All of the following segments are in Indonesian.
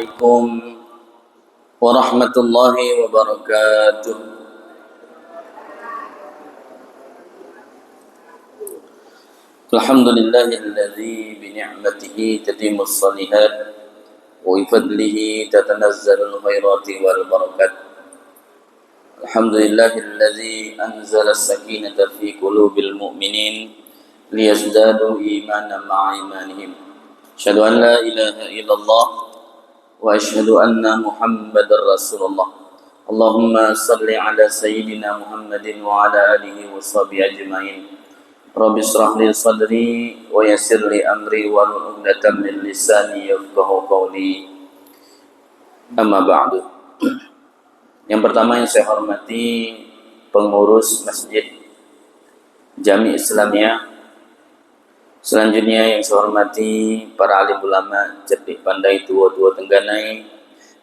عليكم ورحمة الله وبركاته. الحمد لله الذي بنعمته تتم الصالحات وبفضله تتنزل الخيرات والبركات. الحمد لله الذي أنزل السكينة في قلوب المؤمنين ليزدادوا إيمانا مع إيمانهم. أشهد أن لا إله إلا الله وأشهد أن محمدا رسول الله. اللهم صل على سيدنا محمد وعلى آله وصحبه أجمعين. رب اشرح لي صدري ويسر لي أمري واحلل عقدة من لساني يفقهوا قولي. Amma ba'du. Yang pertama yang saya hormati pengurus Masjid Jami Islamiyah. Selanjutnya yang saya hormati para alim ulama, cerdik pandai, tua-tua tengganai,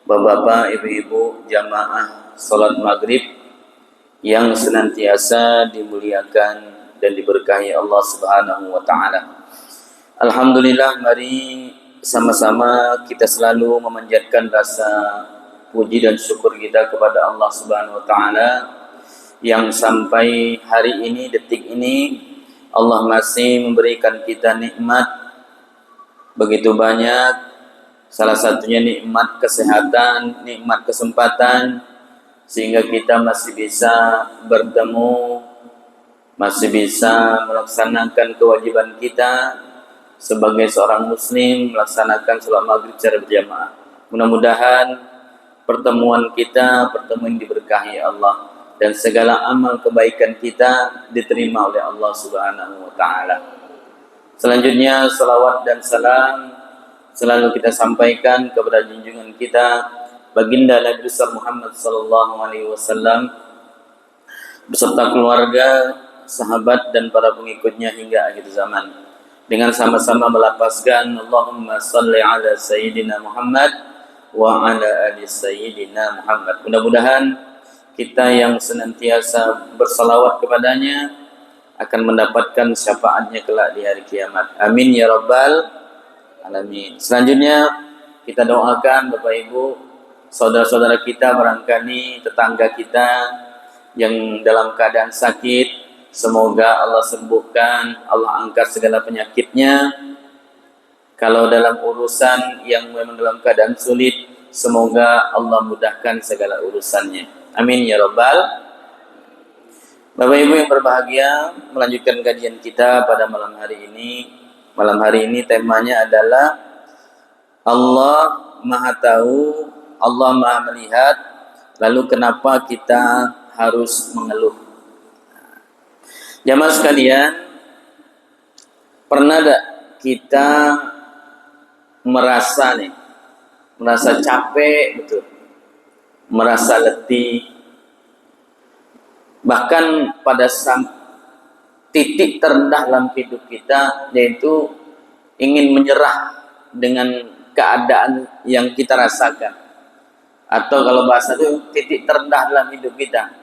bapak-bapak, ibu-ibu, jamaah salat maghrib yang senantiasa dimuliakan dan diberkahi Allah Subhanahu wa taala. Alhamdulillah, mari sama-sama kita selalu memanjatkan rasa puji dan syukur kita kepada Allah Subhanahu wa taala yang sampai hari ini, detik ini, Allah masih memberikan kita nikmat begitu banyak. Salah satunya nikmat kesehatan, nikmat kesempatan, sehingga kita masih bisa bertemu, masih bisa melaksanakan kewajiban kita sebagai seorang muslim, melaksanakan sholat maghrib secara berjamaah. Mudah-mudahan pertemuan kita pertemuan diberkahi Allah dan segala amal kebaikan kita diterima oleh Allah Subhanahu wa taala. Selanjutnya salawat dan salam selalu kita sampaikan kepada junjungan kita baginda Nabi besar Muhammad sallallahu alaihi wasallam beserta keluarga, sahabat dan para pengikutnya hingga akhir zaman. Dengan sama-sama melapaskan Allahumma salli ala sayyidina Muhammad wa ala ali sayyidina Muhammad. Mudah-mudahan kita yang senantiasa bersalawat kepadanya akan mendapatkan syafaatnya kelak di hari kiamat. Amin ya rabbal alamin. Selanjutnya kita doakan Bapak Ibu, saudara-saudara kita, barangkali tetangga kita yang dalam keadaan sakit, semoga Allah sembuhkan, Allah angkat segala penyakitnya. Kalau dalam urusan yang memang dalam keadaan sulit, semoga Allah mudahkan segala urusannya. Amin ya rabbal. Bapak Ibu yang berbahagia, melanjutkan kajian kita pada malam hari ini. Malam hari ini temanya adalah Allah Maha Tahu, Allah Maha Melihat. Lalu kenapa kita harus mengeluh? Jamaah sekalian, pernah tak kita merasa capek betul, merasa letih, bahkan pada titik terendah dalam hidup kita, yaitu ingin menyerah dengan keadaan yang kita rasakan, atau kalau bahasa itu titik terendah dalam hidup kita.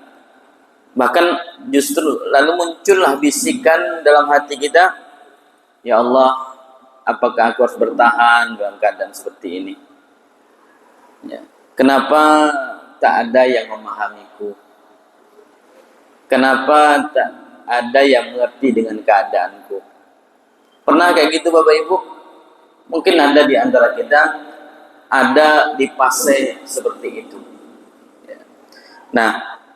Bahkan justru lalu muncullah bisikan dalam hati kita, ya Allah, apakah aku harus bertahan dalam keadaan seperti ini? Ya. Kenapa tak ada yang memahamiku? Kenapa tak ada yang mengerti dengan keadaanku? Pernah kayak gitu Bapak Ibu? Mungkin ada di antara kita, ada di fase seperti itu. Ya. Nah,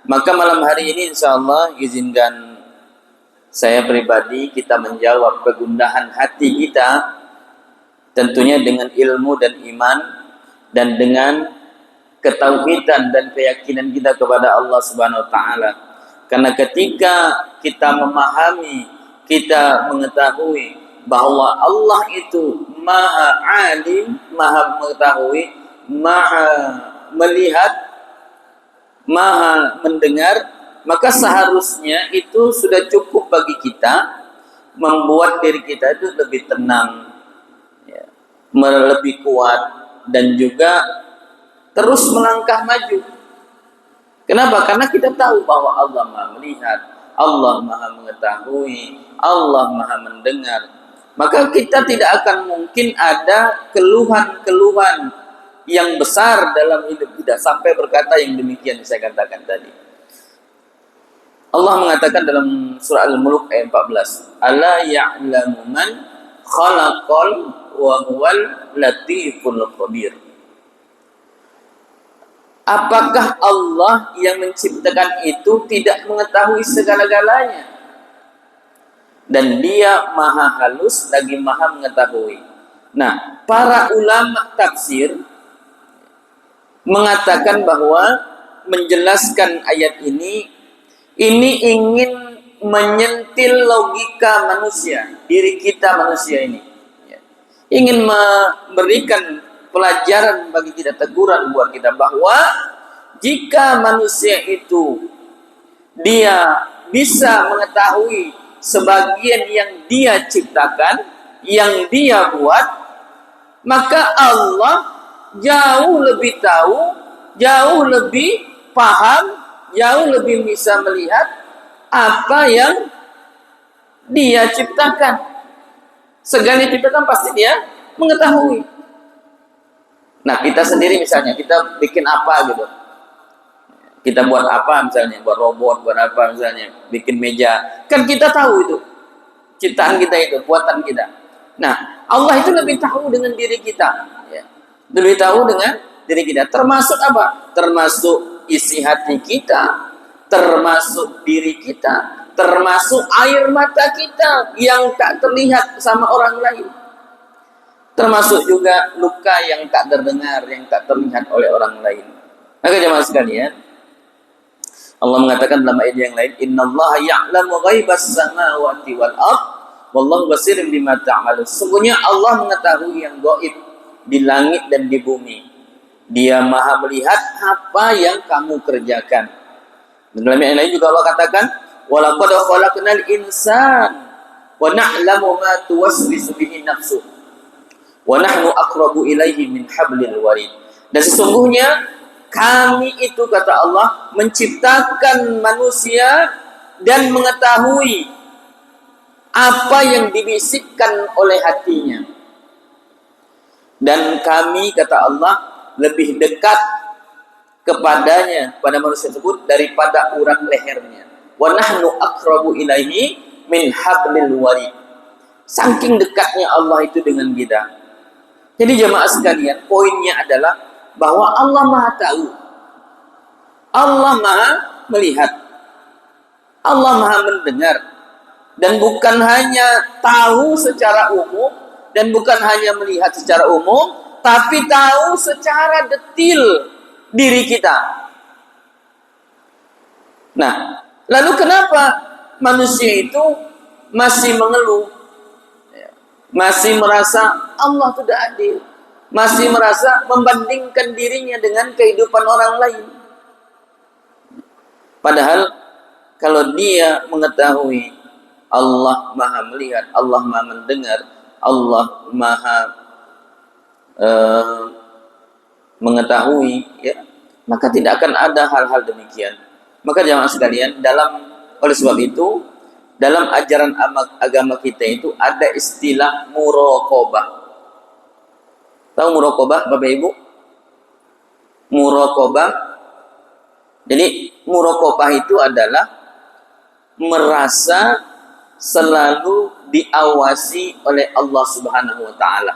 maka malam hari ini insya Allah izinkan saya pribadi kita menjawab kegundahan hati kita, tentunya dengan ilmu dan iman dan dengan ketauhidan dan keyakinan kita kepada Allah Subhanahu wa taala. Karena ketika kita memahami, kita mengetahui bahwa Allah itu Maha Alim, Maha mengetahui, Maha melihat, Maha mendengar, maka seharusnya itu sudah cukup bagi kita membuat diri kita itu lebih tenang, ya, lebih kuat, dan juga terus melangkah maju. Kenapa? Karena kita tahu bahwa Allah Maha melihat, Allah Maha mengetahui, Allah Maha mendengar. Maka kita tidak akan mungkin ada keluhan-keluhan yang besar dalam hidup kita sampai berkata yang demikian saya katakan tadi. Allah mengatakan dalam surah Al-Mulk ayat 14, "Ala ya'lamu man khalaqal wa huwal latiful khabir." Apakah Allah yang menciptakan itu tidak mengetahui segala-galanya? Dan Dia Maha halus lagi Maha mengetahui. Nah, para ulama tafsir mengatakan bahwa menjelaskan ayat ini ingin menyentil logika manusia, diri kita manusia ini. Ingin memberikan pelajaran bagi kita, teguran buat kita bahwa jika manusia itu dia bisa mengetahui sebagian yang dia ciptakan, yang dia buat, maka Allah jauh lebih tahu, jauh lebih paham, jauh lebih bisa melihat apa yang dia ciptakan. Segala yang diciptakan pasti dia mengetahui. Nah, kita sendiri misalnya, kita bikin apa gitu. Kita buat apa misalnya, buat robot, buat apa misalnya, bikin meja. Kan kita tahu itu. Ciptaan kita itu, buatan kita. Nah, Allah itu lebih tahu dengan diri kita. Ya. Lebih tahu dengan diri kita. Termasuk apa? Termasuk isi hati kita. Termasuk diri kita. Termasuk air mata kita yang tak terlihat sama orang lain. Termasuk juga luka yang tak terdengar, yang tak terlihat oleh orang lain. Maka jemaah sekalian, Allah mengatakan dalam ayat yang lain, "Innallaha ya'lamu ghaibas samawati wal ardh, wallahu basirum bima ta'malun." Sesungguhnya Allah mengetahui yang gaib di langit dan di bumi. Dia Maha melihat apa yang kamu kerjakan. Dan dalam ayat lain juga Allah katakan, "Wa laqad khalaqnal insana wa na'lamu ma tuwaswisu bihi nafsuh. Wa nahnu aqrabu ilaihi min hablil warid." Dan sesungguhnya kami itu, kata Allah, menciptakan manusia dan mengetahui apa yang dibisikkan oleh hatinya. Dan kami, kata Allah, lebih dekat kepadanya, pada manusia tersebut, daripada urat lehernya. Wa nahnu aqrabu ilaihi min hablil warid. Saking dekatnya Allah itu dengan kita. Jadi jemaah sekalian, poinnya adalah bahwa Allah Maha tahu. Allah Maha melihat. Allah Maha mendengar. Dan bukan hanya tahu secara umum, dan bukan hanya melihat secara umum, tapi tahu secara detil diri kita. Nah, lalu kenapa manusia itu masih mengeluh? Masih merasa Allah tidak adil, masih merasa membandingkan dirinya dengan kehidupan orang lain. Padahal kalau dia mengetahui Allah Maha melihat, Allah Maha mendengar, Allah Maha mengetahui, ya, maka tidak akan ada hal-hal demikian. Maka jemaah sekalian, oleh sebab itu, dalam ajaran agama kita itu ada istilah muraqabah. Tahu muraqabah, Bapak Ibu? Muraqabah. Jadi muraqabah itu adalah merasa selalu diawasi oleh Allah Subhanahu wa taala.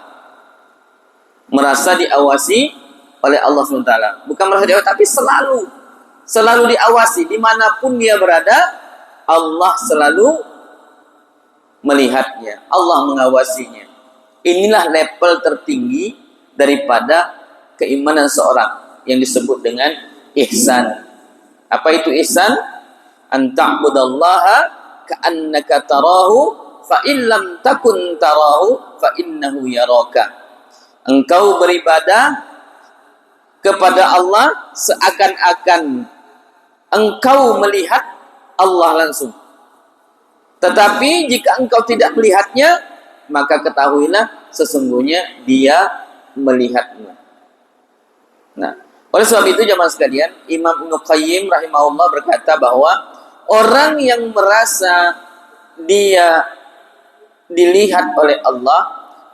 Merasa diawasi oleh Allah Subhanahu wa taala. Bukan merasa diawasi, tapi selalu diawasi dimanapun dia berada. Allah selalu melihatnya, Allah mengawasinya. Inilah level tertinggi daripada keimanan seorang yang disebut dengan ihsan. Apa itu ihsan? An ta'budallaha ka'annaka tarahu fa in lam takun tarahu fa innahu yaraka. Engkau beribadah kepada Allah seakan-akan engkau melihat Allah langsung. Tetapi jika engkau tidak melihatnya, maka ketahuilah sesungguhnya dia melihatmu. Nah, oleh sebab itu jemaah sekalian, Imam Ibnu Qayyim rahimahullah berkata bahwa orang yang merasa dia dilihat oleh Allah,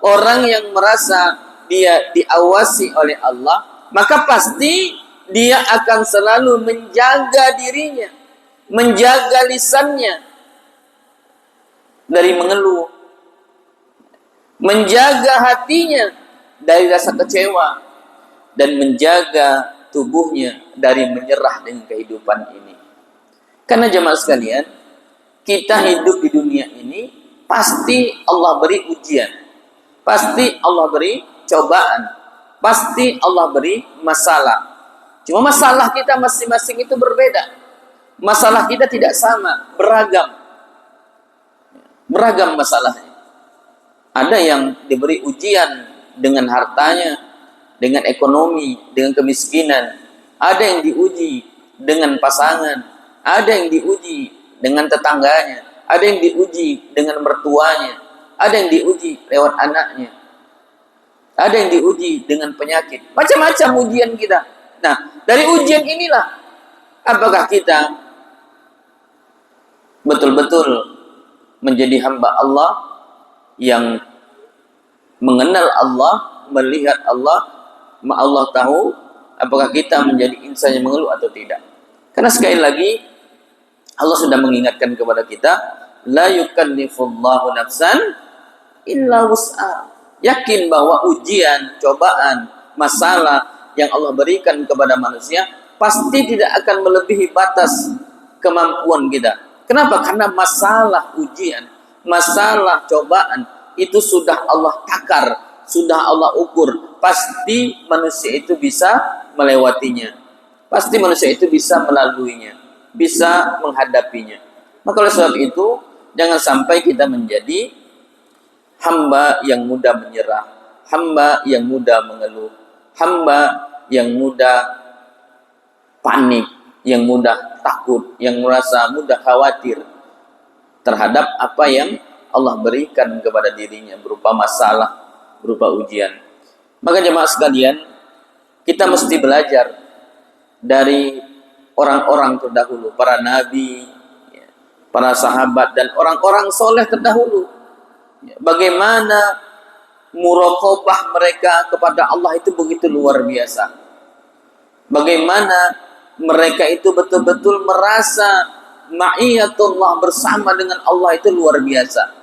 orang yang merasa dia diawasi oleh Allah, maka pasti dia akan selalu menjaga dirinya, menjaga lisannya dari mengeluh, menjaga hatinya dari rasa kecewa, dan menjaga tubuhnya dari menyerah dengan kehidupan ini. Karena jemaah sekalian, kita hidup di dunia ini pasti Allah beri ujian, pasti Allah beri cobaan, pasti Allah beri masalah. Cuma masalah kita masing-masing itu berbeda. Masalah kita tidak sama, beragam. Beragam masalahnya. Ada yang diberi ujian dengan hartanya, dengan ekonomi, dengan kemiskinan. Ada yang diuji dengan pasangan, ada yang diuji dengan tetangganya, ada yang diuji dengan mertuanya, ada yang diuji lewat anaknya, ada yang diuji dengan penyakit. Macam-macam ujian kita. Nah, dari ujian inilah apakah kita betul-betul menjadi hamba Allah yang mengenal Allah, melihat Allah, Allah tahu apakah kita menjadi insan yang mengeluh atau tidak. Karena sekali lagi Allah sudah mengingatkan kepada kita, la yukallifullahu nafsan illa wus'aha. Yakin bahwa ujian, cobaan, masalah yang Allah berikan kepada manusia pasti tidak akan melebihi batas kemampuan kita. Kenapa? Karena masalah ujian, masalah cobaan itu sudah Allah takar, sudah Allah ukur. Pasti manusia itu bisa melewatinya. Pasti manusia itu bisa melaluinya, bisa menghadapinya. Maka oleh sebab itu, jangan sampai kita menjadi hamba yang mudah menyerah, hamba yang mudah mengeluh, hamba yang mudah panik, yang mudah takut, yang merasa mudah khawatir terhadap apa yang Allah berikan kepada dirinya berupa masalah, berupa ujian. Maka jemaah sekalian, kita mesti belajar dari orang-orang terdahulu, para nabi, para sahabat, dan orang-orang soleh terdahulu. Bagaimana muraqabah mereka kepada Allah itu begitu luar biasa. Bagaimana mereka itu betul-betul merasa ma'iyatullah, bersama dengan Allah itu luar biasa.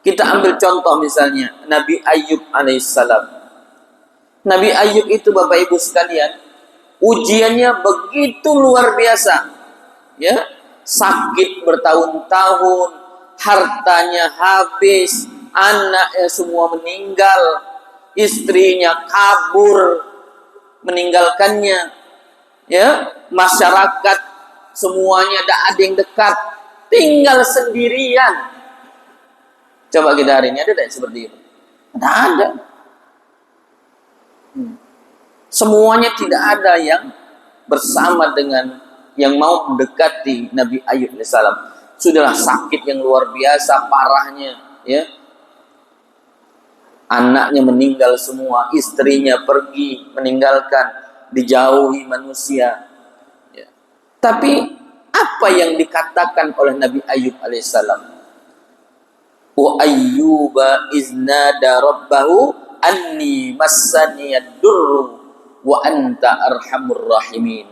Kita ambil contoh misalnya Nabi Ayyub alaihissalam. Nabi Ayyub itu Bapak Ibu sekalian, ujiannya begitu luar biasa. Ya, sakit bertahun-tahun, hartanya habis, anaknya semua meninggal, istrinya kabur meninggalkannya. Ya, masyarakat semuanya tidak ada yang dekat, tinggal sendirian. Coba kita hari ini ada tidak seperti itu? Tidak ada. Semuanya tidak ada yang bersama dengan yang mau mendekati Nabi Ayyub alaihissalam. Sudahlah sakit yang luar biasa parahnya, ya. Anaknya meninggal semua, istrinya pergi meninggalkan, dijauhi manusia. Ya. Tapi apa yang dikatakan oleh Nabi Ayyub alaihissalam? Wa ayyuba iznada rabbahu anni massaniyad-durru wa anta arhamur rahimin.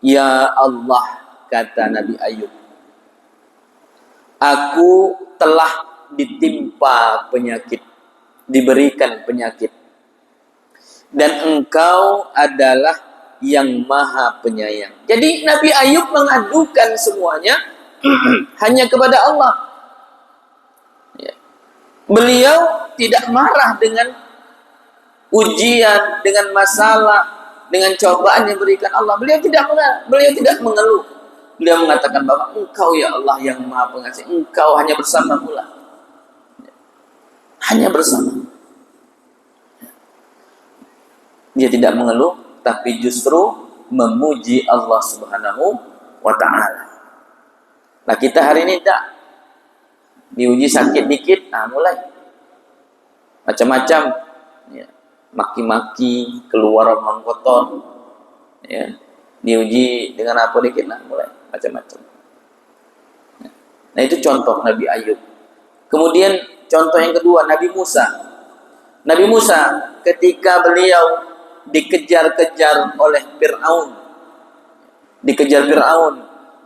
Ya Allah, kata Nabi Ayyub, aku telah ditimpa penyakit, diberikan penyakit, dan engkau adalah yang maha penyayang. Jadi Nabi Ayyub mengadukan semuanya hanya kepada Allah. Beliau tidak marah dengan ujian, dengan masalah, dengan cobaan yang diberikan Allah. Beliau tidak mengeluh. Beliau mengatakan bahwa engkau ya Allah yang maha pengasih, engkau hanya bersama pula. Hanya bersama. Dia tidak mengeluh, tapi justru memuji Allah Subhanahu wa ta'ala. Nah, kita hari ini tidak. Diuji sakit dikit, mulai macam-macam, ya. Maki-maki, keluar omong kotor, ya. Diuji dengan apa dikit, mulai macam-macam. Nah, itu contoh Nabi Ayyub. Kemudian contoh yang kedua, Nabi Musa. Nabi Musa ketika beliau dikejar-kejar oleh Fir'aun,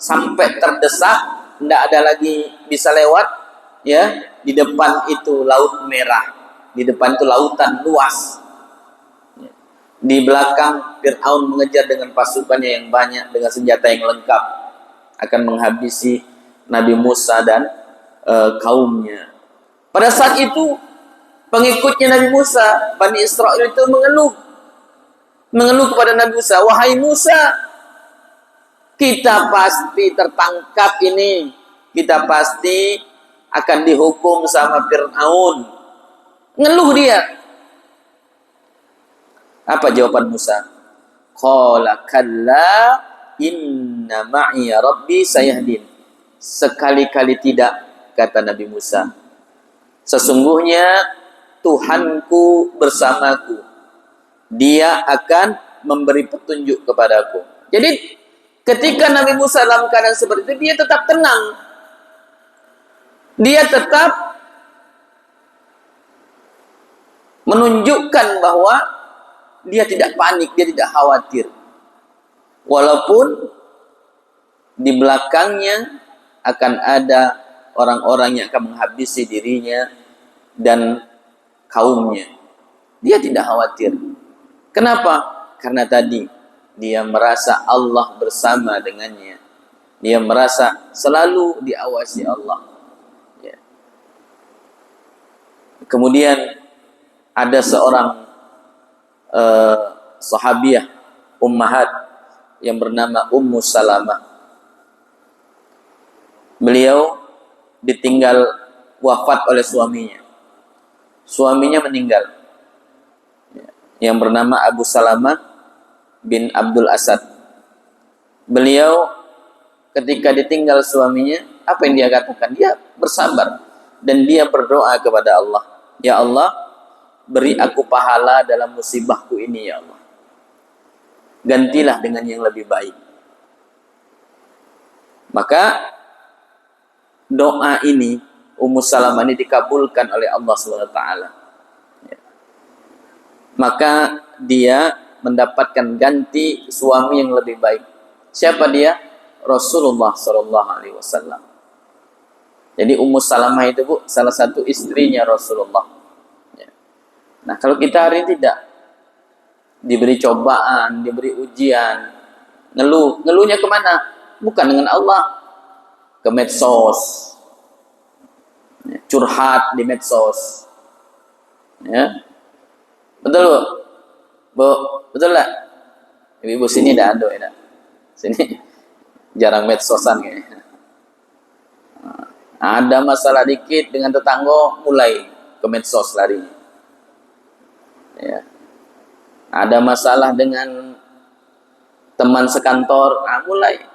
sampai terdesak, tidak ada lagi bisa lewat, ya, di depan itu laut merah, di depan itu lautan luas, di belakang Fir'aun mengejar dengan pasukannya yang banyak, dengan senjata yang lengkap, akan menghabisi Nabi Musa dan kaumnya. Pada saat itu pengikutnya Nabi Musa, Bani Israel itu mengeluh kepada Nabi Musa, wahai Musa, kita pasti tertangkap ini, kita pasti akan dihukum sama Fir'aun. Ngeluh dia. Apa jawaban Musa? Qala kalla inna ma'iya rabbi sayahdin. Sekali-kali tidak, kata Nabi Musa. Sesungguhnya Tuhanku bersamaku. Dia akan memberi petunjuk kepadaku. Jadi ketika Nabi Musa dalam keadaan seperti itu, dia tetap tenang. Dia tetap menunjukkan bahwa dia tidak panik, dia tidak khawatir. Walaupun di belakangnya akan ada orang-orang yang akan menghabisi dirinya dan kaumnya. Dia tidak khawatir. Kenapa? Karena tadi dia merasa Allah bersama dengannya. Dia merasa selalu diawasi Allah. Ya. Kemudian ada seorang sahabiah ummahat yang bernama Ummu Salamah. Beliau ditinggal wafat oleh suaminya. Suaminya meninggal. Yang bernama Abu Salamah bin Abdul Asad. Beliau ketika ditinggal suaminya, apa yang dia katakan? Dia bersabar dan dia berdoa kepada Allah. Ya Allah, beri aku pahala dalam musibahku ini ya Allah. Gantilah dengan yang lebih baik. Maka doa ini Ummu Salamah ini dikabulkan oleh Allah SWT. Maka dia mendapatkan ganti suami yang lebih baik. Siapa dia? Rasulullah SAW. Jadi Ummu Salamah itu Bu, salah satu istrinya Rasulullah. Nah kalau kita hari ini tidak diberi cobaan, diberi ujian, ngeluhnya kemana? Bukan dengan Allah, ke medsos, curhat di medsos, ya. Betul Bu? Bu, betul lah. Ibu sini dah ada, ya. Sini jarang medsosan kayaknya. Ada masalah dikit dengan tetangga, mulai ke medsos larinya. Ya. Ada masalah dengan teman sekantor, mulai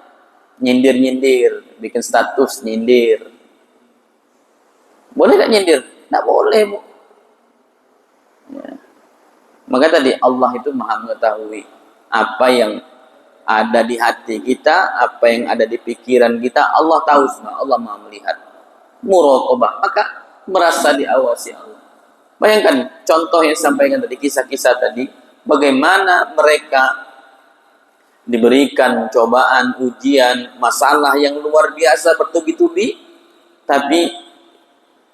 nyindir-nyindir, bikin status nyindir. Boleh tak nyindir? Tak boleh Bu. Ya. Maka tadi Allah itu maha mengetahui apa yang ada di hati kita, apa yang ada di pikiran kita. Allah tahu semua, Allah maha melihat. Muraqabah, maka merasa diawasi Allah. Bayangkan contoh yang disampaikan tadi, kisah-kisah tadi, bagaimana mereka diberikan cobaan, ujian, masalah yang luar biasa bertubi-tubi, tapi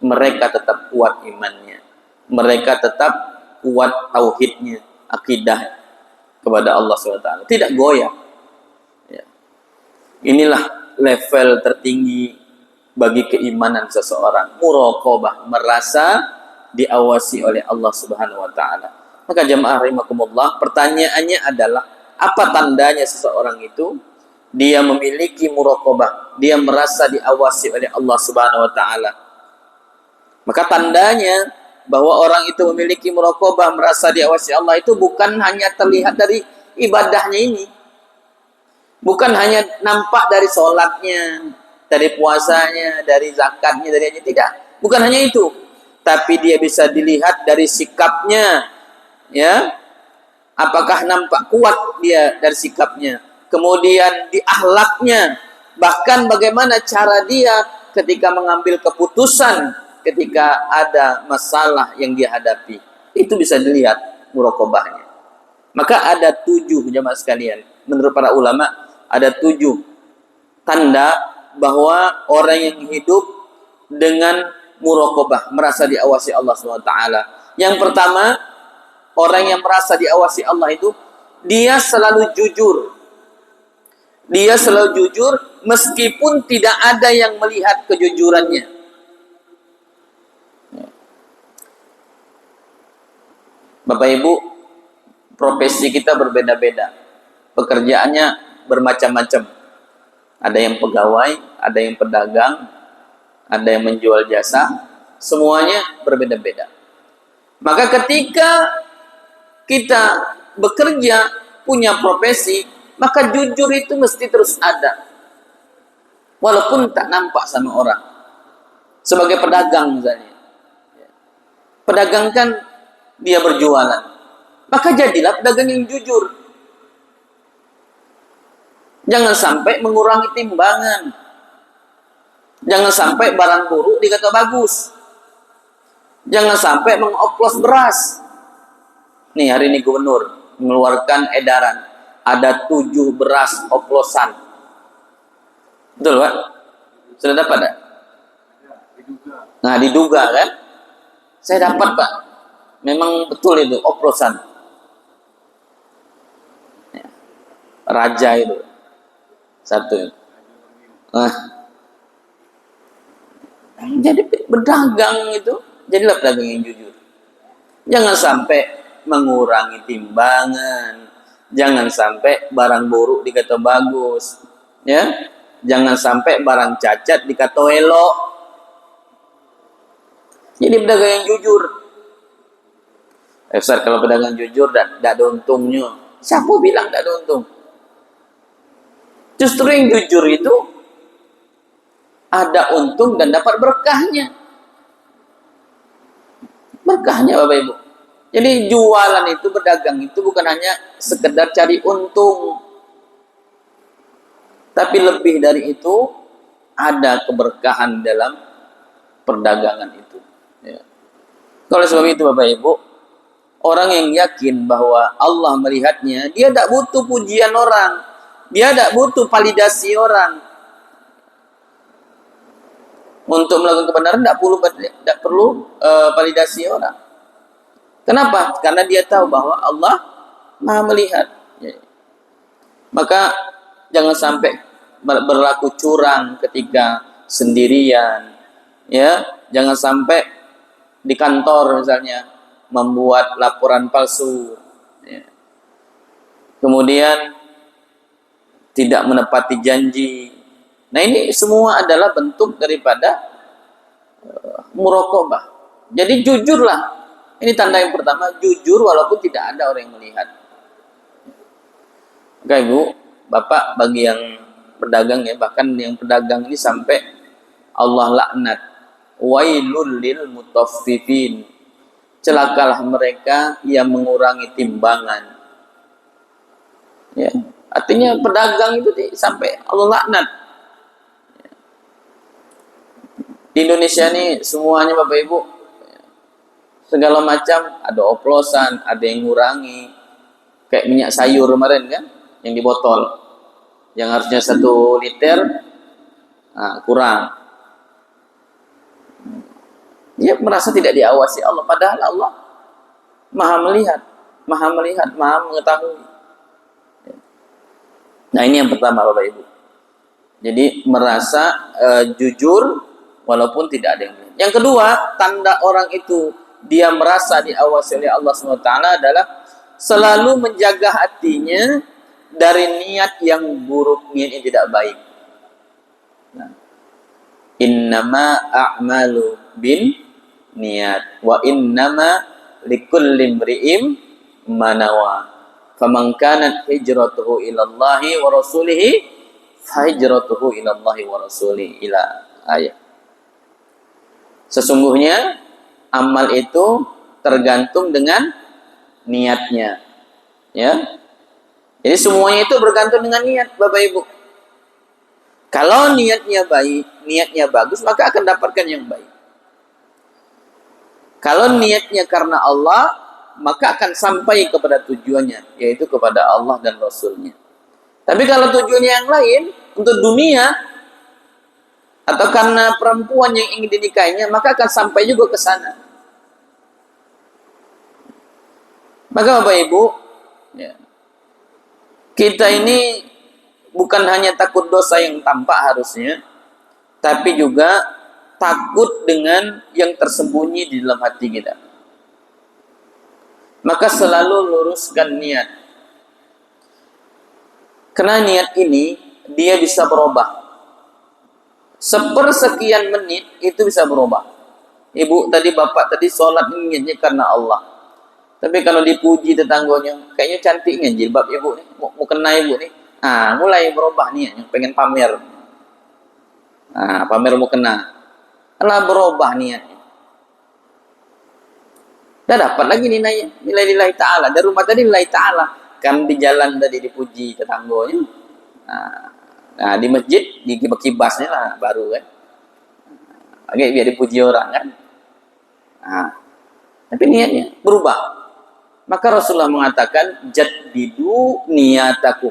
mereka tetap kuat imannya. Mereka tetap kuat tauhidnya, akidah kepada Allah SWT. Tidak goyah. Ya. Inilah level tertinggi bagi keimanan seseorang. Muraqabah, merasa diawasi oleh Allah Subhanahu wa taala. Maka jamaah rahimakumullah, pertanyaannya adalah apa tandanya seseorang itu dia memiliki muraqabah, dia merasa diawasi oleh Allah Subhanahu wa taala. Maka tandanya bahwa orang itu memiliki muraqabah, merasa diawasi Allah itu bukan hanya terlihat dari ibadahnya ini. Bukan hanya nampak dari sholatnya, dari puasanya, dari zakatnya, dari hanya tidak. Bukan hanya itu, tapi dia bisa dilihat dari sikapnya, ya. Apakah nampak kuat dia dari sikapnya? Kemudian di akhlaknya, bahkan bagaimana cara dia ketika mengambil keputusan ketika ada masalah yang dia hadapi. Itu bisa dilihat muraqabahnya. Maka ada 7 jamaah sekalian. Menurut para ulama ada 7 tanda bahwa orang yang hidup dengan muraqabah, merasa diawasi Allah SWT. Yang pertama, orang yang merasa diawasi Allah itu dia selalu jujur. Dia selalu jujur meskipun tidak ada yang melihat kejujurannya. Bapak Ibu, profesi kita berbeda-beda. Pekerjaannya bermacam-macam. Ada yang pegawai, ada yang pedagang, ada yang menjual jasa. Semuanya berbeda-beda. Maka ketika kita bekerja, punya profesi, maka jujur itu mesti terus ada. Walaupun tak nampak sama orang. Sebagai pedagang misalnya. Pedagang kan dia berjualan. Maka jadilah pedagang yang jujur. Jangan sampai mengurangi timbangan. Jangan sampai barang buruk dikata bagus. Jangan sampai mengoplos beras. Nih hari ini gubernur mengeluarkan edaran. Ada 7 beras oplosan. Betul Pak? Sudah dapat tak? Nah diduga kan? Saya dapat Pak. Memang betul itu oplosan. Raja itu. Satu. Nah. Jadi berdagang itu. Jadilah pedagang yang jujur. Jangan sampai mengurangi timbangan. Jangan sampai barang buruk dikata bagus. Ya. Jangan sampai barang cacat dikata elok. Jadi pedagang yang jujur. Ustaz, kalau pedagang jujur tidak ada untungnya. Siapa bilang tidak ada untung? Justru yang jujur itu ada untung dan dapat berkahnya. Berkahnya Bapak Ibu. Jadi jualan itu, berdagang itu bukan hanya sekedar cari untung. Tapi lebih dari itu, ada keberkahan dalam perdagangan itu. Ya. Oleh sebab itu Bapak Ibu, orang yang yakin bahwa Allah melihatnya, dia tidak butuh pujian orang. Dia tidak butuh validasi orang. Untuk melakukan kebenaran tidak perlu validasi orang. Kenapa? Karena dia tahu bahwa Allah Maha melihat. Ya. Maka jangan sampai berlaku curang ketika sendirian. Ya, jangan sampai di kantor misalnya membuat laporan palsu. Ya. Kemudian tidak menepati janji. Nah ini semua adalah bentuk daripada muraqabah. Jadi jujurlah. Ini tanda yang pertama, jujur walaupun tidak ada orang yang melihat. Oke Ibu, Bapak bagi yang pedagang ya, bahkan yang pedagang ini sampai Allah laknat. Wailul lil mutaffifin. Celakalah mereka yang mengurangi timbangan. Ya, artinya pedagang itu sampai Allah laknat. Di Indonesia ini semuanya Bapak Ibu segala macam, ada oplosan, ada yang ngurangi. Kayak minyak sayur kemarin kan, yang di botol. Yang harusnya 1 liter, kurang. Dia merasa tidak diawasi Allah, padahal Allah Maha melihat, Maha mengetahui. Nah ini yang pertama Bapak Ibu. Jadi merasa jujur walaupun tidak ada yang melihat. Yang kedua, tanda orang itu dia merasa diawasi oleh Allah SWT adalah selalu menjaga hatinya dari niat yang buruk, niat yang tidak baik. Nah, innama a'malu bin niat wa innama likulli imri'in manawa. Faman kanat hijratuhu ila Allahi wa rasulihi fa hijratuhu ila Allahi wa rasulihi ila ayat. Sesungguhnya amal itu tergantung dengan niatnya. Ya. Jadi semuanya itu bergantung dengan niat Bapak Ibu. Kalau niatnya baik, niatnya bagus, maka akan dapatkan yang baik. Kalau niatnya karena Allah, maka akan sampai kepada tujuannya, yaitu kepada Allah dan Rasulnya. Tapi kalau tujuannya yang lain, untuk dunia, atau karena perempuan yang ingin dinikahinya, maka akan sampai juga ke sana. Maka Bapak Ibu, ya, kita ini bukan hanya takut dosa yang tampak harusnya, tapi juga takut dengan yang tersembunyi di dalam hati kita. Maka selalu luruskan niat. Karena niat ini dia bisa berubah. Sepersekian menit itu bisa berubah. Ibu tadi, bapak tadi sholat niatnya karena Allah. Tapi kalau dipuji tetangganya, kayaknya cantiknya jilbab ibu nih, mau kena ibu nih. Mulai berubah niatnya, pengen pamer. Pamer mau kena. Kalau berubah niatnya. Dah dapat lagi nilai lillahi ta'ala. Dari rumah tadi lillahi ta'ala. Kan di jalan tadi dipuji tetangganya. Nah, di masjid dikibas-kibasnya lah baru kan. Lagi biar dipuji orang kan. Tapi niatnya berubah. Maka Rasulullah mengatakan jaddidu niyatakum.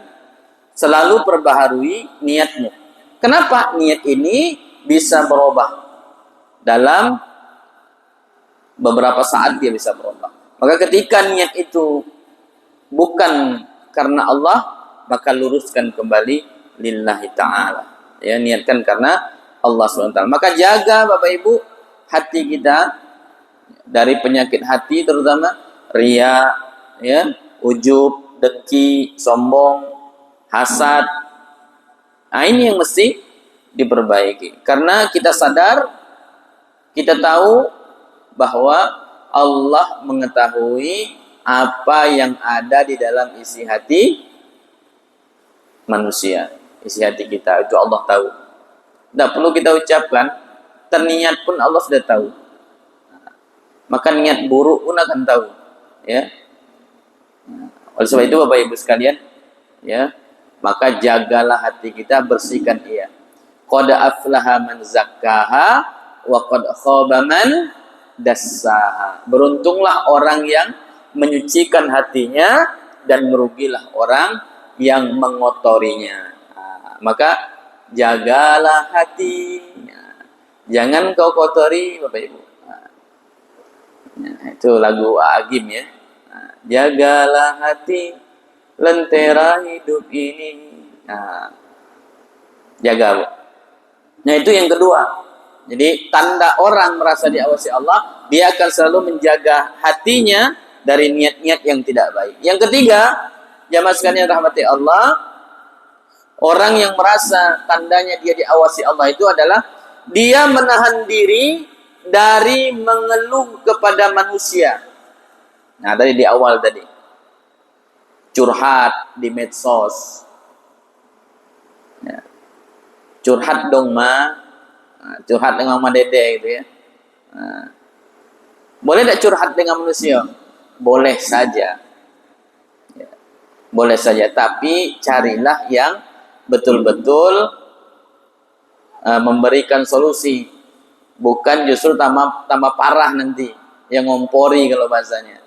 Selalu perbaharui niatmu. Kenapa? Niat ini bisa berubah. Dalam beberapa saat dia bisa berubah. Maka ketika niat itu bukan karena Allah, maka luruskan kembali lillahi ta'ala. Ya, niatkan karena Allah SWT. Maka jaga Bapak Ibu hati kita dari penyakit hati, terutama riya, ya, ujub, dengki, sombong, hasad. Ini yang mesti diperbaiki. Karena kita sadar, kita tahu bahwa Allah mengetahui apa yang ada di dalam isi hati manusia, isi hati kita, itu Allah tahu. Tidak perlu kita ucapkan, terniat pun Allah sudah tahu. Maka niat buruk pun akan tahu. Ya. Oleh sebab itu Bapak Ibu sekalian, ya, maka jagalah hati kita, bersihkan ia. Qad aflaha man zakkaha wa qad khaba man dassaha. Beruntunglah orang yang menyucikan hatinya dan merugilah orang yang mengotorinya. Maka jagalah hati. Jangan kau kotori Bapak Ibu. Itu lagu Agim ya. Jagalah hati, lentera hidup ini. Jaga Bu. Nah itu yang kedua. Jadi tanda orang merasa diawasi Allah, dia akan selalu menjaga hatinya dari niat-niat yang tidak baik. Yang ketiga, jamaah sekalian rahmati Allah, orang yang merasa tandanya dia diawasi Allah itu adalah dia menahan diri dari mengeluh kepada manusia. Nah, tadi di awal tadi. Curhat di medsos. Ya. Curhat dong, Ma. Curhat dengan Mama Dede gitu ya. Boleh tak curhat dengan manusia? Boleh saja. Ya. Boleh saja, tapi carilah yang betul-betul memberikan solusi. Bukan justru tambah parah nanti. Yang ngompori kalau bahasanya.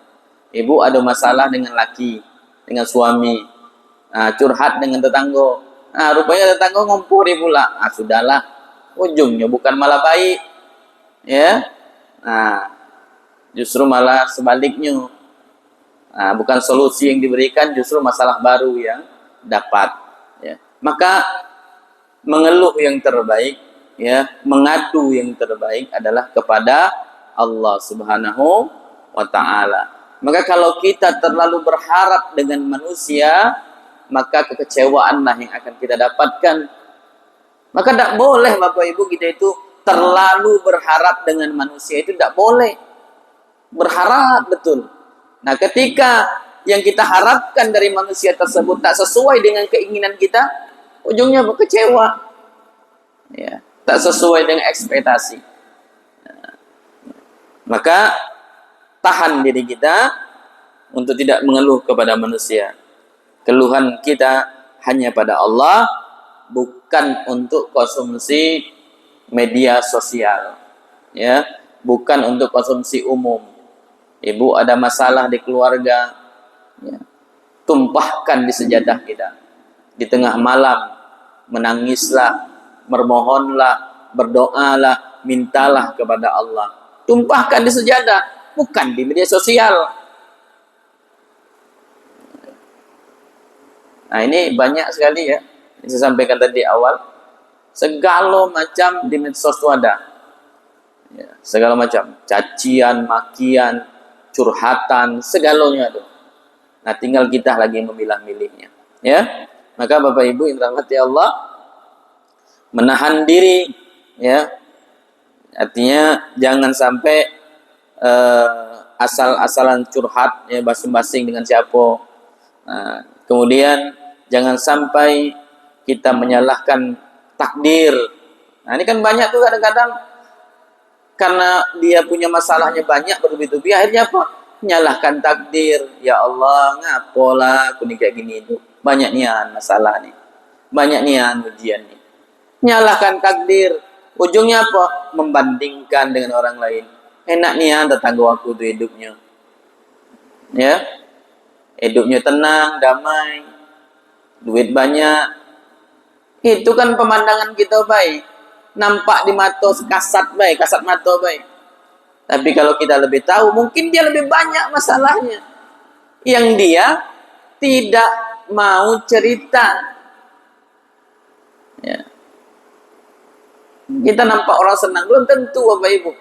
Ibu ada masalah dengan laki, dengan suami, curhat dengan tetangga. Rupanya tetangga ngompori pula. Sudahlah, ujungnya bukan malah baik, ya. Justru malah sebaliknya. Bukan solusi yang diberikan, justru masalah baru yang dapat. Ya. Maka mengeluh yang terbaik, ya, mengadu yang terbaik adalah kepada Allah Subhanahu wa Ta'ala. Maka kalau kita terlalu berharap dengan manusia, maka kekecewaanlah yang akan kita dapatkan. Maka tidak boleh Bapak Ibu kita itu terlalu berharap dengan manusia, itu tidak boleh. Berharap betul. Nah ketika yang kita harapkan dari manusia tersebut tak sesuai dengan keinginan kita, ujungnya kecewa. Ya, tak sesuai dengan ekspektasi. Maka tahan diri kita untuk tidak mengeluh kepada manusia. Keluhan kita hanya pada Allah, bukan untuk konsumsi media sosial, ya, bukan untuk konsumsi umum. Ibu ada masalah di keluarga, ya, tumpahkan di sejadah kita. Di tengah malam, menangislah, bermohonlah, berdoalah, mintalah kepada Allah. Tumpahkan di sejadah, bukan di media sosial. Nah ini banyak sekali ya, yang saya sampaikan tadi awal. Segala macam di medsos itu ada. Ya, segala macam. Cacian, makian, curhatan, segalanya itu. Nah tinggal kita lagi memilah-milihnya. Ya, maka Bapak Ibu yang dirahmati Allah, menahan diri, ya, artinya jangan sampai asal-asalan curhat, ya, basing-basing dengan siapa. Nah, kemudian jangan sampai kita menyalahkan takdir. Nah ini kan banyak tuh kadang-kadang karena dia punya masalahnya banyak bertubi-tubi, akhirnya apa? Menyalahkan takdir. Ya Allah, ngapolah aku nih kayak gini itu. Banyak nian masalah nih. Banyak nian ujian nih. Menyalahkan takdir. Ujungnya apa? Membandingkan dengan orang lain. Enak nian tetangga aku tuh hidupnya. Ya. Hidupnya tenang, damai. Duit banyak. Itu kan pemandangan kita baik. Nampak di mata kasat baik, kasat mata baik. Tapi kalau kita lebih tahu, mungkin dia lebih banyak masalahnya. Yang dia tidak mau cerita. Ya. Kita nampak orang senang, belum tentu Bapak Ibu.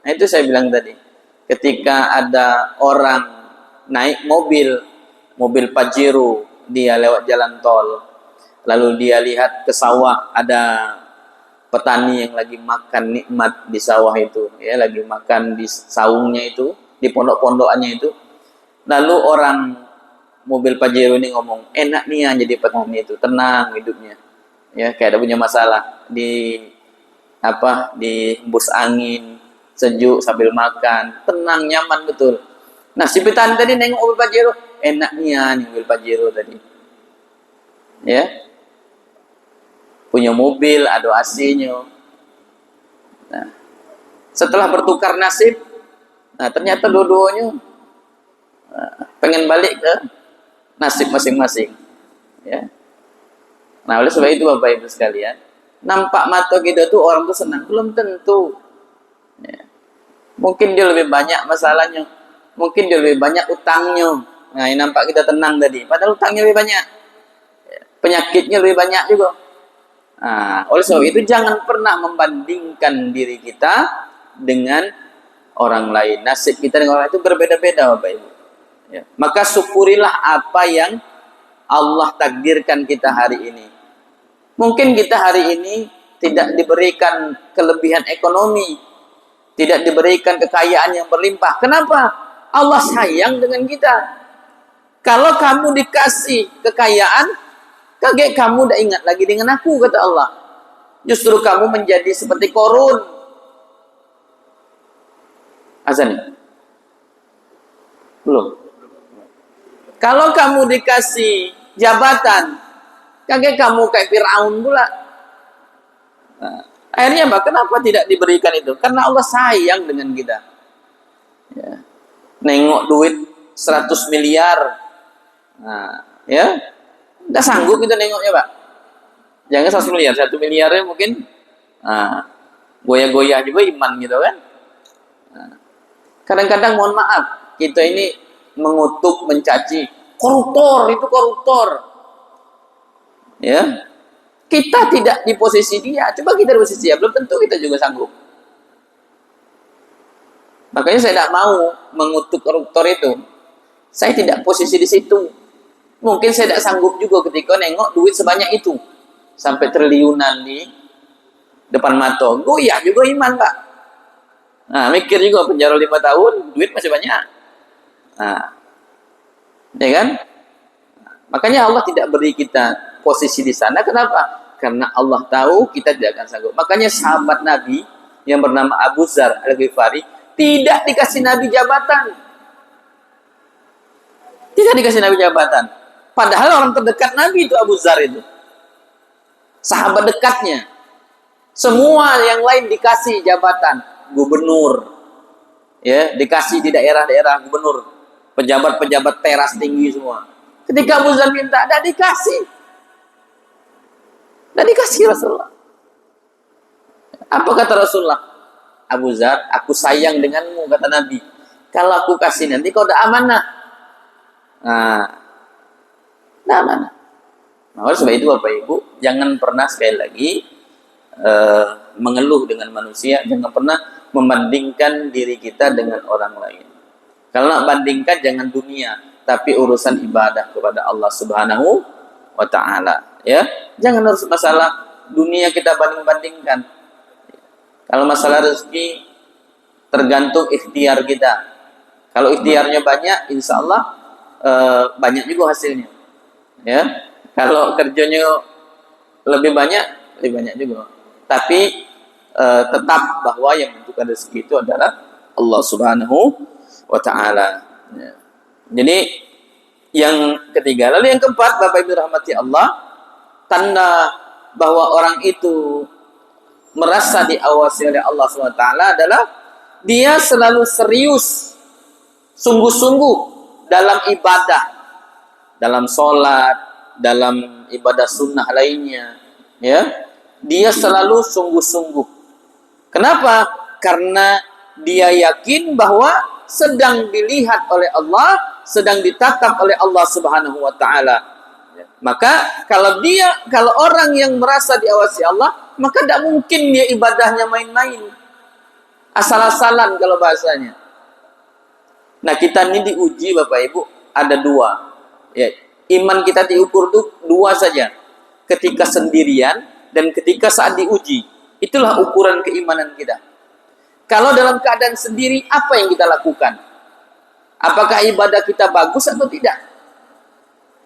Nah itu saya bilang tadi. Ketika ada orang naik mobil Pajero, dia lewat jalan tol. Lalu dia lihat ke sawah, ada petani yang lagi makan nikmat di sawah itu, ya, lagi makan di saungnya itu, di pondok-pondokannya itu. Lalu orang mobil Pajero ini ngomong, enak nih yang jadi petani itu, tenang hidupnya, ya, kayak ada punya masalah, di hembus angin, sejuk sambil makan, tenang, nyaman betul. Nah si petani tadi nengok mobil Pajero, enak nih ya mobil Pajero tadi, ya. Punya mobil, ada AC-nya. Nah, setelah bertukar nasib, nah ternyata dua-duanya pengen balik ke nasib masing-masing. Ya. Nah, oleh sebab itu Bapak Ibu sekalian, nampak mata kita tuh orang tuh senang, belum tentu. Ya. Mungkin dia lebih banyak masalahnya, mungkin dia lebih banyak utangnya. Nah, yang nampak kita tenang tadi, padahal utangnya lebih banyak, penyakitnya lebih banyak juga. Nah, oleh sebab itu jangan pernah membandingkan diri kita dengan orang lain. Nasib kita dengan orang lain itu berbeda-beda Bapak Ibu. Ya. Maka syukurilah apa yang Allah takdirkan kita hari ini. Mungkin kita hari ini tidak diberikan kelebihan ekonomi, tidak diberikan kekayaan yang berlimpah. Kenapa? Allah sayang dengan kita. Kalau kamu dikasih kekayaan, kaget kamu udah ingat lagi dengan aku, kata Allah. Justru kamu menjadi seperti Korun. Azan? Belum. Kalau kamu dikasih jabatan, kaget kamu kayak Firaun pula. Nah, akhirnya apa? Kenapa tidak diberikan itu? Karena Allah sayang dengan kita. Ya. Nengok duit 100 miliar. Nah, ya. Nggak sanggup kita nengoknya Pak. Jangan 100 miliar, 1 miliarnya mungkin goyah-goyah juga iman gitu kan. Kadang-kadang mohon maaf, kita ini mengutuk, mencaci, koruptor, itu koruptor. Ya. Kita tidak di posisi dia, coba kita di posisi dia, belum tentu kita juga sanggup. Makanya saya tidak mau mengutuk koruptor itu. Saya tidak posisi di situ. Mungkin saya tidak sanggup juga ketika nengok duit sebanyak itu. Sampai triliunan di depan mata. Goyah juga iman Pak. Nah, mikir juga penjara 5 tahun, duit masih banyak. Nah, ya kan? Makanya Allah tidak beri kita posisi di sana. Kenapa? Karena Allah tahu kita tidak akan sanggup. Makanya sahabat Nabi yang bernama Abu Dzar Al-Ghifari tidak dikasih Nabi jabatan. Tidak dikasih Nabi jabatan. Padahal orang terdekat Nabi itu Abu Dzar itu. Sahabat dekatnya. Semua yang lain dikasih jabatan. Gubernur. Ya, dikasih di daerah-daerah gubernur, pejabat-pejabat teras tinggi semua. Ketika Abu Zar minta, tidak dikasih. Tidak dikasih Rasulullah. Apa kata Rasulullah? Abu Zar, aku sayang denganmu, kata Nabi. Kalau aku kasih nanti kau udah amanah. Nah, udah amanah. Nah, oleh sebab itu Bapak Ibu, jangan pernah sekali lagi mengeluh dengan manusia, jangan pernah membandingkan diri kita dengan orang lain. Kalau nak bandingkan jangan dunia, tapi urusan ibadah kepada Allah Subhanahu wa taala, ya. Jangan harus masalah dunia kita banding-bandingkan. Kalau masalah rezeki tergantung ikhtiar kita. Kalau ikhtiarnya banyak, insya Allah banyak juga hasilnya. Ya, kalau kerjanya lebih banyak juga. Tapi tetap bahwa yang menentukan rezeki itu adalah Allah Subhanahu wa taala. Ya. Jadi yang ketiga, lalu yang keempat, Bapak Ibu rahmati Allah, tanda bahwa orang itu merasa diawasi oleh Allah Subhanahu wa taala adalah dia selalu serius, sungguh-sungguh dalam ibadah, dalam sholat, dalam ibadah sunnah lainnya, ya. Dia selalu sungguh-sungguh. Kenapa? Karena dia yakin bahwa sedang dilihat oleh Allah, sedang ditatap oleh Allah Subhanahu wa taala. Maka kalau orang yang merasa diawasi Allah, maka tidak mungkin dia ibadahnya main-main, asal-asalan kalau bahasanya. Nah, kita ini diuji Bapak Ibu ada dua. Ya, iman kita diukur tuh dua saja. Ketika sendirian dan ketika saat diuji. Itulah ukuran keimanan kita. Kalau dalam keadaan sendiri, apa yang kita lakukan? Apakah ibadah kita bagus atau tidak?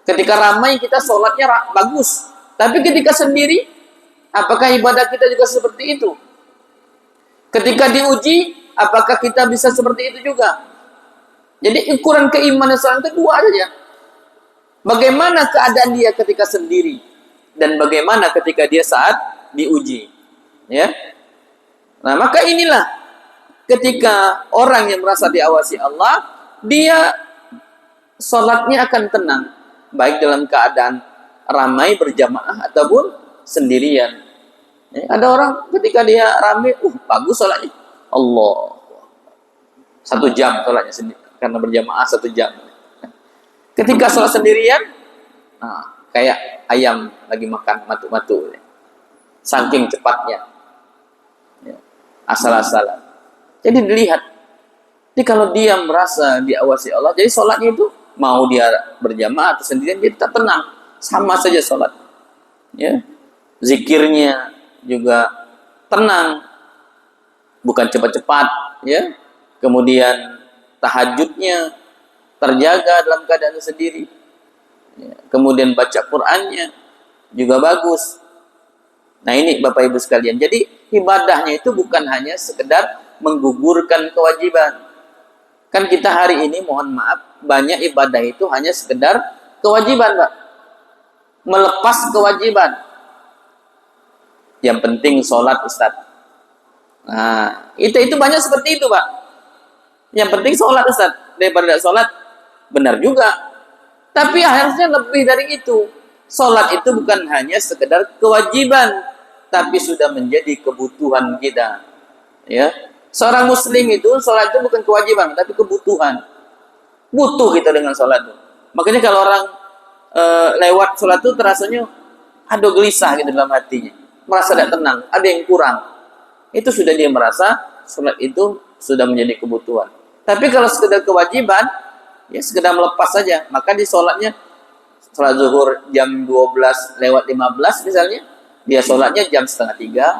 Ketika ramai kita sholatnya bagus. Tapi ketika sendiri, apakah ibadah kita juga seperti itu? Ketika diuji, apakah kita bisa seperti itu juga? Jadi ukuran keimanan seorang itu dua saja. Bagaimana keadaan dia ketika sendiri dan bagaimana ketika dia saat diuji, ya. Nah, maka inilah ketika orang yang merasa diawasi Allah, dia sholatnya akan tenang, baik dalam keadaan ramai berjamaah ataupun sendirian. Ya, ada orang ketika dia ramai, bagus sholatnya, Allah, 1 jam sholatnya sendiri karena berjamaah 1 jam. Ketika sholat sendirian, kayak ayam lagi makan matu-matu, saking cepatnya, ya, asal-asalan. Jadi dilihat, jadi kalau dia merasa diawasi Allah, jadi sholatnya itu mau dia berjamaah atau sendirian, dia tetap tenang, sama saja sholat. Ya, zikirnya juga tenang, bukan cepat-cepat, ya. Kemudian tahajudnya terjaga dalam keadaan sendiri. Ya. Kemudian baca Qur'annya juga bagus. Nah, ini Bapak Ibu sekalian. Jadi ibadahnya itu bukan hanya sekedar menggugurkan kewajiban. Kan kita hari ini mohon maaf banyak ibadah itu hanya sekedar kewajiban, Pak. Melepas kewajiban. Yang penting sholat, Ustaz. Nah, itu banyak seperti itu, Pak. Yang penting sholat, Ustaz. Daripada tidak sholat, benar juga. Tapi harusnya lebih dari itu. Sholat itu bukan hanya sekedar kewajiban, tapi sudah menjadi kebutuhan kita. Ya, seorang Muslim itu sholat itu bukan kewajiban, tapi kebutuhan. Butuh kita dengan sholat itu. Makanya kalau orang lewat sholat itu terasanya ada gelisah gitu dalam hatinya, merasa tidak tenang, ada yang kurang. Itu sudah dia merasa sholat itu sudah menjadi kebutuhan. Tapi kalau sekedar kewajiban, ya sekedar melepas saja, maka di sholatnya, sholat zuhur jam 12 lewat 15 misalnya, dia sholatnya jam 2:30.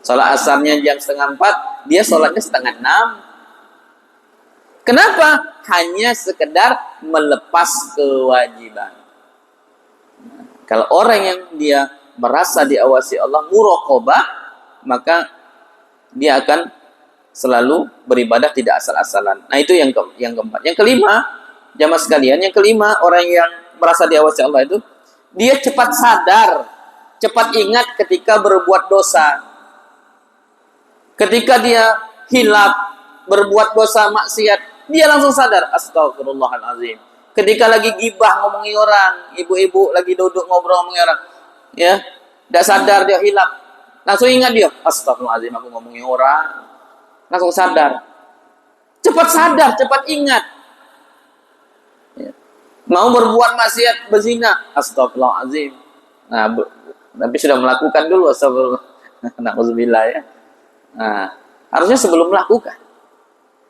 Sholat asarnya jam 3:30, dia sholatnya 5:30. Kenapa? Hanya sekedar melepas kewajiban. Kalau orang yang dia merasa diawasi Allah, muraqabah, maka dia akan selalu beribadah tidak asal-asalan. Nah, itu yang keempat. Yang kelima, jamaah sekalian, yang kelima, orang yang merasa diawasi Allah itu, dia cepat sadar, cepat ingat ketika berbuat dosa. Ketika dia hilap, berbuat dosa maksiat, dia langsung sadar, astagfirullahalazim. Ketika lagi gibah ngomongi orang, ibu-ibu lagi duduk ngobrol ngomongi orang, ya, tidak sadar dia hilap, langsung ingat dia, astagfirullahalazim, aku ngomongi orang, langsung sadar, cepat ingat. Ya. Mau berbuat maksiat, berzina, astagfirullahalazim. Nah, tapi sudah melakukan dulu, astagfirullah. Na'udzubillah ya. Nah, harusnya sebelum melakukan,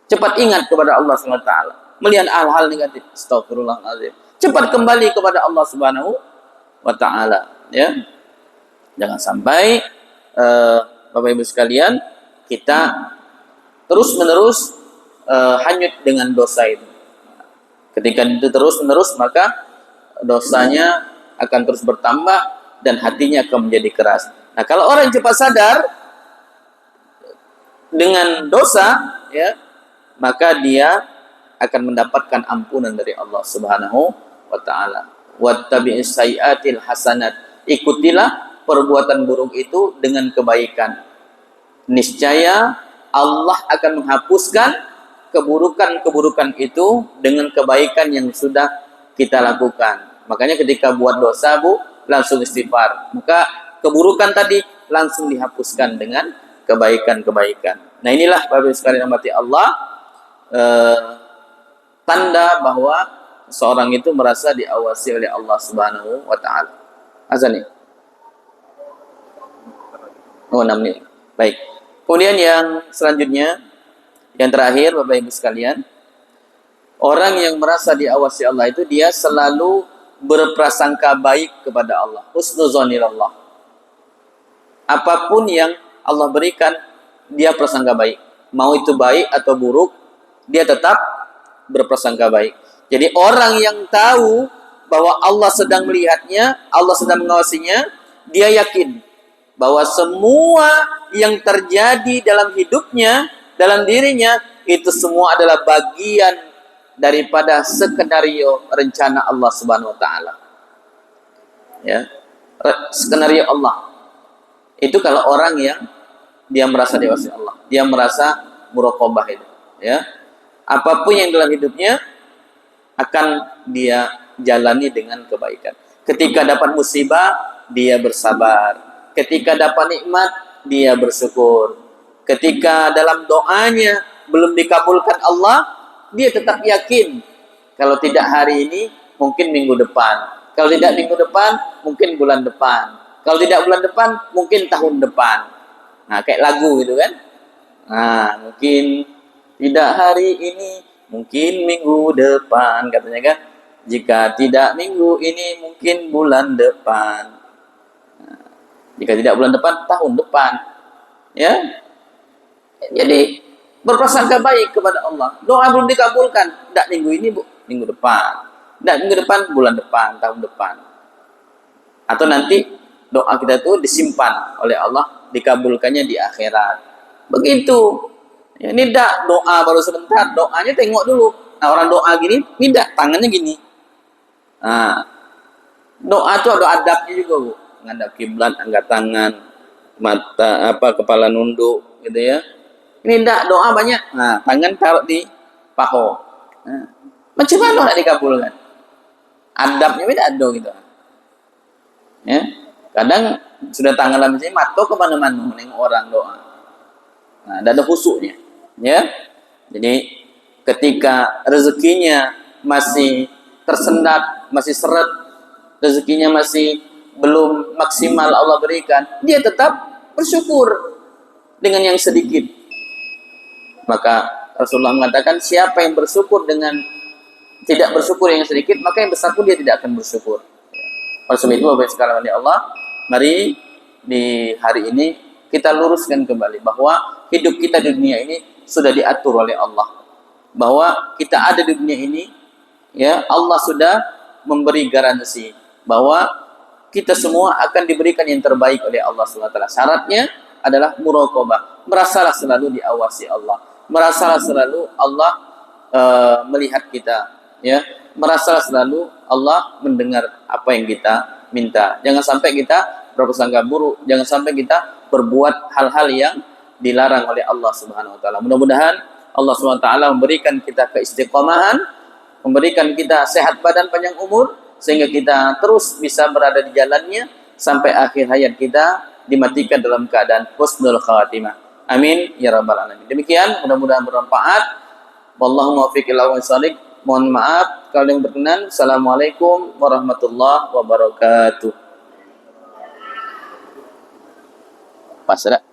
cepat ingat kepada Allah SWT. Melihat hal-hal negatif, astagfirullahaladzim. Cepat kembali kepada Allah Subhanahu wa Ta'ala. Ya. Jangan sampai Bapak Ibu sekalian, kita terus-menerus hanyut dengan dosa itu. Ketika itu terus-menerus, maka dosanya akan terus bertambah dan hatinya akan menjadi keras. Nah, kalau orang cepat sadar dengan dosa, ya, maka dia akan mendapatkan ampunan dari Allah Subhanahu wa Ta'ala. Wattabi'is sayyi'atil hasanat. Ikutilah perbuatan buruk itu dengan kebaikan. Niscaya Allah akan menghapuskan keburukan-keburukan itu dengan kebaikan yang sudah kita lakukan. Makanya ketika buat dosa, Bu, langsung istighfar. Maka keburukan tadi langsung dihapuskan dengan kebaikan-kebaikan. Nah, inilah Bapak Ibu sekalian rahmati Allah, tanda bahwa seorang itu merasa diawasi oleh Allah Subhanahu wa Ta'ala. Azan nih. Oh, 6 menit. Baik. Kemudian yang selanjutnya, yang terakhir Bapak Ibu sekalian, orang yang merasa diawasi Allah itu dia selalu berprasangka baik kepada Allah. Husnuzonillah. Apapun yang Allah berikan, dia prasangka baik. Mau itu baik atau buruk, dia tetap berprasangka baik. Jadi orang yang tahu bahwa Allah sedang melihatnya, Allah sedang mengawasinya, dia yakin bahwa semua yang terjadi dalam hidupnya, dalam dirinya, itu semua adalah bagian daripada skenario rencana Allah Subhanahu wa Ta'ala. Ya, skenario Allah. Itu kalau orang yang dia merasa dewasa Allah, dia merasa muraqabah itu, ya. Apapun yang dalam hidupnya akan dia jalani dengan kebaikan. Ketika dapat musibah, dia bersabar. Ketika dapat nikmat, dia bersyukur. Ketika dalam doanya belum dikabulkan Allah, dia tetap yakin. Kalau tidak hari ini, mungkin minggu depan. Kalau tidak minggu depan, mungkin bulan depan. Kalau tidak bulan depan, mungkin tahun depan. Nah, kayak lagu gitu kan. Nah, mungkin tidak hari ini, mungkin minggu depan, katanya kan. Jika tidak minggu ini, mungkin bulan depan. Nah, jika tidak bulan depan, tahun depan. Ya. Jadi, berprasangka baik kepada Allah. Doa belum dikabulkan. Tidak minggu ini, Bu. Minggu depan. Tidak minggu depan, bulan depan, tahun depan. Atau nanti doa kita itu disimpan oleh Allah, dikabulkannya di akhirat. Begitu. Ya, ini tidak doa baru sebentar, doanya tengok dulu. Nah, orang doa gini, tidak, tangannya gini. Nah, doa itu ada adabnya juga, Bu. Menghadap kiblat, angkat tangan, mata kepala nunduk, gitu ya. Ini tidak, doa banyak. Nah, tangan taruh di paha. Nah, macam mana nak dikabulkan? Adabnya tidak ada gitu. Ya, kadang sudah tangan dalam sini, mata kemana-mana menengok orang doa. Nah, tidak ada khusyuknya. Ya, jadi ketika rezekinya masih tersendat, masih seret, rezekinya masih belum maksimal Allah berikan, dia tetap bersyukur dengan yang sedikit. Maka Rasulullah mengatakan, siapa yang bersyukur dengan tidak bersyukur yang sedikit, maka yang besar pun dia tidak akan bersyukur. Oleh sebab itu, Bapak sekalian di Allah, mari di hari ini kita luruskan kembali bahwa hidup kita di dunia ini sudah diatur oleh Allah. Bahwa kita ada di dunia ini, ya, Allah sudah memberi garansi bahwa kita semua akan diberikan yang terbaik oleh Allah SWT. Syaratnya adalah muraqabah. Merasalah selalu diawasi Allah. Merasalah selalu Allah melihat kita, ya. Merasalah selalu Allah mendengar apa yang kita minta. Jangan sampai kita berprasangka buruk. Jangan sampai kita berbuat hal-hal yang dilarang oleh Allah Subhanahu wa taala. Mudah-mudahan Allah Subhanahu wa taala memberikan kita keistiqomahan, memberikan kita sehat badan, panjang umur, sehingga kita terus bisa berada di jalannya sampai akhir hayat kita dimatikan dalam keadaan husnul khatimah. Amin ya rabbal alamin. Demikian, mudah-mudahan bermanfaat. Wallahu muwaffiq ila aqwamit thoriq. Mohon maaf kalau yang berkenan. Assalamualaikum warahmatullahi wabarakatuh. Pas